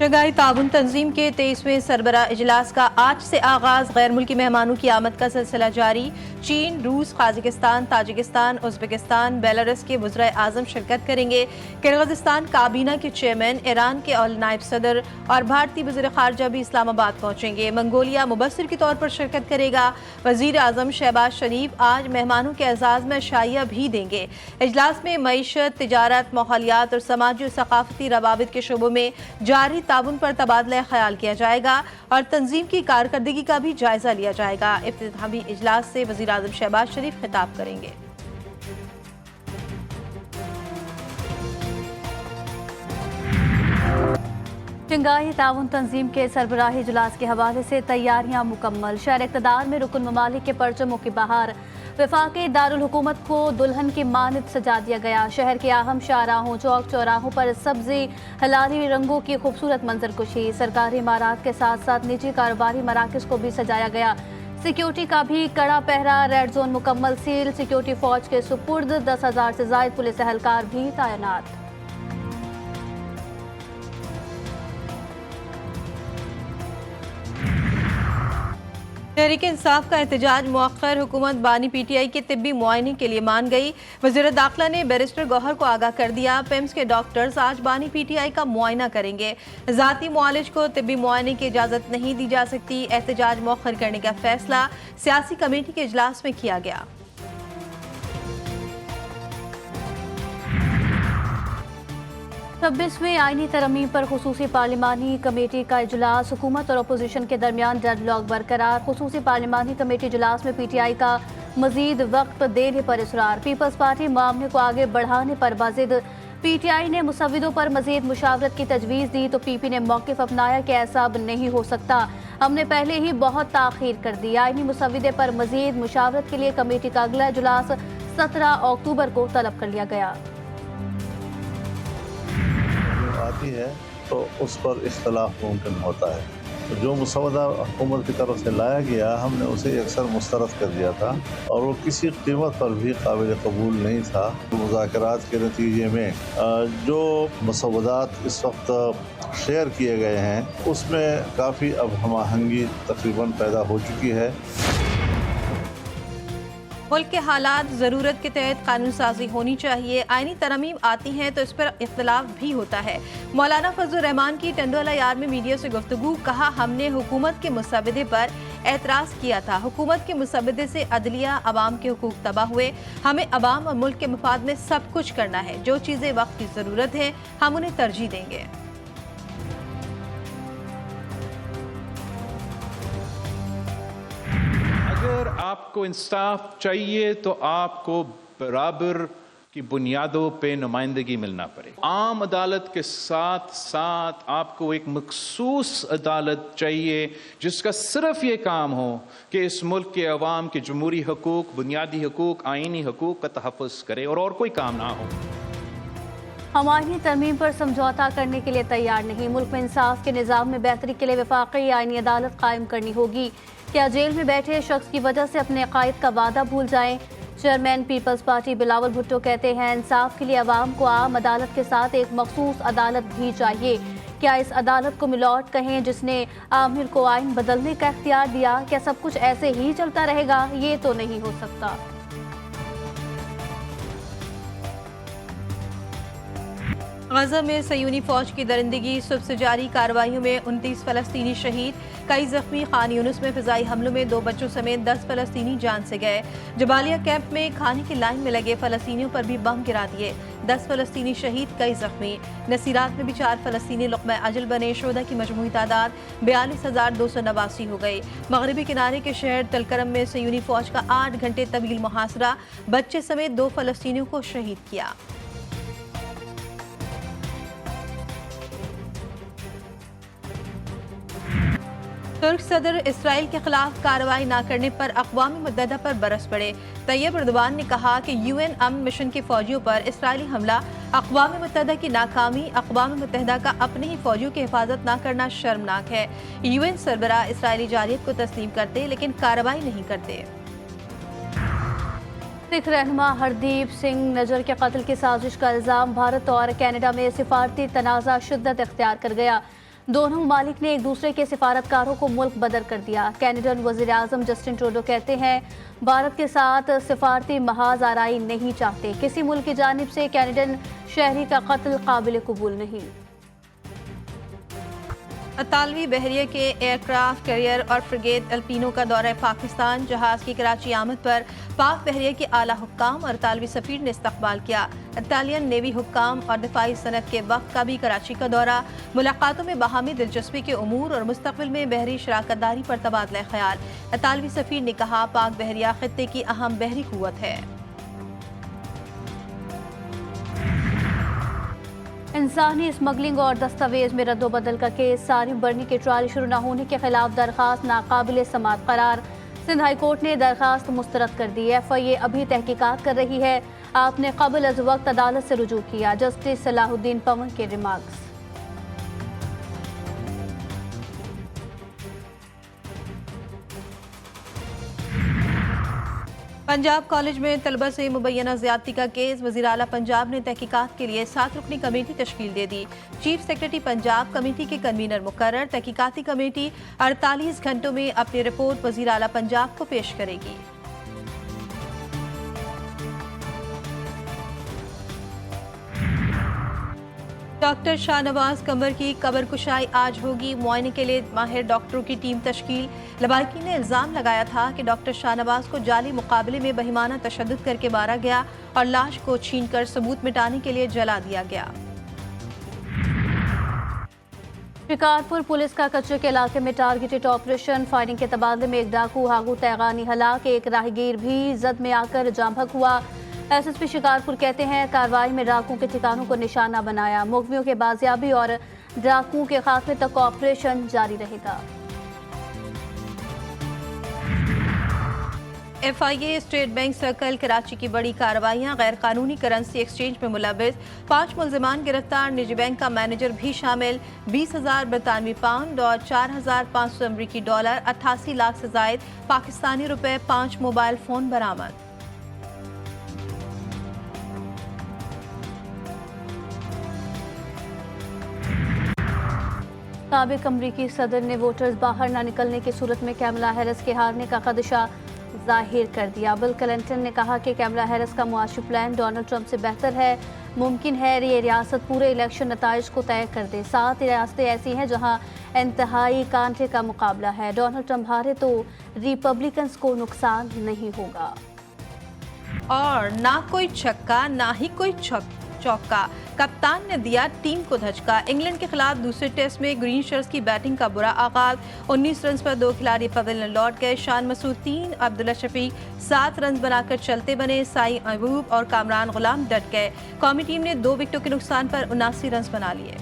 Shanghai ताउन तंजीम के 23वें सरबराह इजलास का आज से आगाज। गैर मुल्की मेहमानों की आमद का सिलसिला जारी। चीन, रूस, काजाकिस्तान, ताजिकिस्तान, उज़्बेकिस्तान, बेलारूस के वज़ीर आज़म शिरकत करेंगे। किर्गिज़स्तान काबीना के चेयरमैन, ईरान के नायब सदर और भारतीय वज़ीर ख़ारजा भी इस्लामाबाद पहुँचेंगे। मंगोलिया मुबस्सिर के तौर पर शिरकत करेगा। वज़ीर आज़म शहबाज शरीफ आज मेहमानों के एजाज़ में शाइया भी देंगे। इजलास में मईशत, तिजारत, माहौलियात और समाजी और सकाफती रवाबित के शोबों में जारी ताउन पर तबादला ख्याल किया जाएगा और तंजीम की कारकर्दगी का भी जायजा लिया जाएगा। इफ्तितामी इजलास से वज़ीर आज़म शहबाज शरीफ खिताब करेंगे। शंघाई ताउन तंजीम के सरबराही इजलास के हवाले से तैयारियां मुकम्मल। शहर इक़्तिदार में रुकन ममालिक के परचमों की बहार। वफाकी दारुल हुकूमत को दुल्हन की मानद सजा दिया गया। शहर के अहम शाहराहों, चौक चौराहों पर सब्जी हलाली रंगों की खूबसूरत मंजरकुशी। सरकारी इमारात के साथ साथ निजी कारोबारी मराकज़ को भी सजाया गया। सिक्योरिटी का भी कड़ा पहरा, रेड जोन मुकम्मल सील। सिक्योरिटी फौज के सुपुर्द। 10,000 से ज़ायद पुलिस एहलकार भी तैनात। तहरीक इंसाफ का एहतजाज मुअख्खर। हुकूमत बानी PTI के तिब्बी मुआयने के लिए मान गई। वज़ीर दाखिला ने बैरिस्टर गौहर को आगाह कर दिया। पेम्स के डॉक्टर्स आज बानी PTI का मुआयना करेंगे। ज़ाती मुआलिज को तिब्बी मुआयने की इजाज़त नहीं दी जा सकती। एहतजाज मुअख्खर करने का फैसला सियासी कमेटी के इजलास में किया गया। 26वें आईनी तरमीम पर खुसूसी पार्लिमानी कमेटी का इजलास। हुकूमत और अपोजिशन के दरमियान डेडलॉक बरकरार। खुसूसी पार्लिमानी कमेटी इजलास में PTI का मजीद वक्त देने पर इसरार। पीपल्स पार्टी मामले को आगे बढ़ाने पर बाजिद। PTI ने मुसव्विदों पर मजीद मुशावरत की तजवीज़ दी तो PP ने मौक़िफ़ अपनाया कि ऐसा अब नहीं हो सकता, हमने पहले ही बहुत ताख़ीर कर दी। आईनी मुसव्विदे पर मजीद मुशावरत के लिए कमेटी का अगला इजलास 17 अक्टूबर को तलब कर लिया गया। आती है तो उस पर इख्तलाफ मुमकिन होता है। तो जो मुसवदा हुकूमत की तरफ से लाया गया, हमने उसे अक्सर मुस्तरद कर दिया था और वो किसी कीमत पर भी काबिल कबूल नहीं था। मुज़ाकरात के नतीजे में जो मुसवदात इस वक्त शेयर किए गए हैं उसमें काफ़ी अब हम आहंगी तकरीबन पैदा हो चुकी है। मुल्क के हालात ज़रूरत के तहत कानून साजी होनी चाहिए। आईनी तरमीम आती हैं तो इस पर इख्तलाफ भी होता है। मौलाना फजल रहमान की टंडोला यार में मीडिया से गुफ्तगू। कहा, हमने हुकूमत के मुसव्विदे पर एतराज़ किया था। हुकूमत के मुसव्विदे से अदलिया, अवाम के हुकूक तबाह हुए। हमें अवाम और मुल्क के मफाद में सब कुछ करना है। जो चीज़ें वक्त की ज़रूरत है हम उन्हें तरजीह देंगे। अगर आपको इंसाफ चाहिए तो आपको बराबर की बुनियादों पे नुमाइंदगी मिलना पड़ेगी। आम अदालत के साथ साथ आपको एक मखसूस अदालत चाहिए जिसका सिर्फ ये काम हो कि इस मुल्क के अवाम के जमहूरी हकूक, बुनियादी हकूक, आईनी हकूक का तहफ़्फ़ुज़ करे और कोई काम ना हो। हम आईनी तरमीम पर समझौता करने के लिए तैयार नहीं। मुल्क में इंसाफ के निज़ाम में बेहतरी के लिए वफाकी आईनी अदालत कायम करनी होगी। क्या जेल में बैठे शख्स की वजह से अपने कायद का वादा भूल जाएं? चेयरमैन पीपल्स पार्टी बिलावल भुट्टो कहते हैं, इंसाफ के लिए अवाम को आम अदालत के साथ एक मखसूस अदालत भी चाहिए। क्या इस अदालत को मिलॉट कहें जिसने आमिर को आइन बदलने का इख्तियार दिया? क्या सब कुछ ऐसे ही चलता रहेगा? ये तो नहीं हो सकता। गजा में सयूनी फौज की दरिंदगी। सुबह से जारी कार्रवाइयों में 29 फलस्तीनी शहीद, कई जख्मी। खान यूनुस में फिजाई हमलों में 2 बच्चों समेत 10 फलस्तीनी जान से गए। जबालिया कैंप में खाने की लाइन में लगे फलस्तीनियों पर भी बम गिरा दिए। 10 फलस्तीनी शहीद, कई जख्मी। नसीरात में भी 4 फलस्तीनी लुक़मा अजल बने। शोधा की मजमूई तादाद 42,289 हो गई। मगरबी किनारे के शहर तलकरम में सयूनी फौज का 8 घंटे तवील मुहासरा, बच्चे समेत 2 फलस्तीनियों को शहीद किया। तुर्क सदर इसराइल के खिलाफ कार्रवाई न करने पर अक़वाम मुत्तहिदा पर बरस पड़े। तैयब एर्दोगान ने कहा कि UN अमन मिशन के फौजियों पर इसराइली हमला अक़वाम मुत्तहिदा की नाकामी। अक़वाम मुत्तहिदा का अपने ही फौजियों की हिफाजत न करना शर्मनाक है। UN सरबराह इसराइली जारियत को तस्लीम करते लेकिन कार्रवाई नहीं करते। सिख रहनुमा हरदीप सिंह नजर के कत्ल की साजिश का इल्ज़ाम। भारत और कनाडा में सिफारती तनाज़ा शिद्दत इख्तियार कर गया। دونوں ممالک نے ایک دوسرے کے سفارتکاروں کو ملک بدر کر دیا۔ کینیڈین وزیر اعظم جسٹن ٹروڈو کہتے ہیں بھارت کے ساتھ سفارتی محاذ آرائی نہیں چاہتے، کسی ملک کی جانب سے کینیڈین شہری کا قتل قابل قبول نہیں۔ اطالوی بحریہ کے ایئر کرافٹ کیریئر اور فریگیٹ الپینو کا دورہ پاکستان۔ جہاز کی کراچی آمد پر پاک بحریہ کے اعلیٰ حکام اور اطالوی سفیر نے استقبال کیا۔ اطالین نیوی حکام اور دفاعی صنعت کے وقت کا بھی کراچی کا دورہ۔ ملاقاتوں میں باہمی دلچسپی کے امور اور مستقبل میں بحری شراکت داری پر تبادلہ خیال۔ اطالوی سفیر نے کہا پاک بحریہ خطے کی اہم بحری قوت ہے۔ انسانی اسمگلنگ اور دستاویز میں رد و بدل کا کیس، صارف برنی کی ٹرائل شروع نہ ہونے کے خلاف درخواست ناقابل سماعت قرار۔ سندھ ہائی کورٹ نے درخواست مسترد کر دی۔ FIA ابھی تحقیقات کر رہی ہے۔ آپ نے قبل از وقت عدالت سے رجوع کیا۔ جسٹس صلاح الدین پون کے ریمارکس۔ پنجاب کالج میں طلبہ سے مبینہ زیادتی کا کیس، وزیر اعلیٰ پنجاب نے تحقیقات کے لیے 7 رکنی کمیٹی تشکیل دے دی۔ چیف سیکرٹری پنجاب کمیٹی کے کنوینر مقرر۔ تحقیقاتی کمیٹی 48 گھنٹوں میں اپنی رپورٹ وزیر اعلیٰ پنجاب کو پیش کرے گی۔ ڈاکٹر شاہ نواز قمر کی قبر کشائی آج ہوگی۔ معائنے کے لیے ماہر ڈاکٹروں کی ٹیم تشکیل۔ لبائقین نے الزام لگایا تھا کہ ڈاکٹر شاہ نواز کو جعلی مقابلے میں بہیمانہ تشدد کر کے مارا گیا اور لاش کو چھین کر ثبوت مٹانے کے لیے جلا دیا گیا۔ شکارپور پولیس کا کچرے کے علاقے میں ٹارگیٹڈ آپریشن، فائرنگ کے تبادلے میں ایک ڈاکو ہاگو تیغانی ہلاک، ایک راہگیر بھی زد میں آ کر جاں بحق ہوا۔ SSP شکارپور کہتے ہیں کارروائی میں ڈاکوؤں کے ٹھکانوں کو نشانہ بنایا، مغویوں کے بازیابی اور ڈاکوؤں کے خاتمے تک آپریشن جاری رہے گا۔ FIA state bank circle Karachi کی بڑی کارروائیاں، غیر قانونی کرنسی ایکسچینج میں ملوث 5 ملزمان گرفتار، نجی بینک کا مینیجر بھی شامل۔ 20,000 برطانوی پاؤنڈ اور 4,500 امریکی ڈالر، 88 لاکھ سے زائد پاکستانی روپے، 5 موبائل فون برآمد۔ سابق امریکی صدر نے ووٹرز باہر نہ نکلنے کی صورت میں کیملا ہیرس کے ہارنے کا خدشہ ظاہر کر دیا۔ بل کلنٹن نے کہا کہ کیملا ہیرس کا معاشی پلان ڈونلڈ ٹرمپ سے بہتر ہے، ممکن ہے یہ ریاست پورے الیکشن نتائج کو طے کر دے۔ 7 ریاستیں ایسی ہیں جہاں انتہائی کانٹے کا مقابلہ ہے، ڈونلڈ ٹرمپ ہارے تو ریپبلکنز کو نقصان نہیں ہوگا۔ اور نہ کوئی چھکا نہ ہی کوئی چوکا، کپتان نے دیا ٹیم کو دھچکا۔ انگلینڈ کے خلاف دوسرے ٹیسٹ میں گرین شرٹس کی بیٹنگ کا برا آغاز، 19 رنز پر 2 کھلاڑی پویلین لوٹ گئے۔ شان مسعود 3، عبداللہ شفیق 7 رنز بنا کر چلتے بنے، سائی ایوب اور کامران غلام ڈٹ گئے۔ قومی ٹیم نے 2 وکٹوں کے نقصان پر 79 رنز بنا لیے۔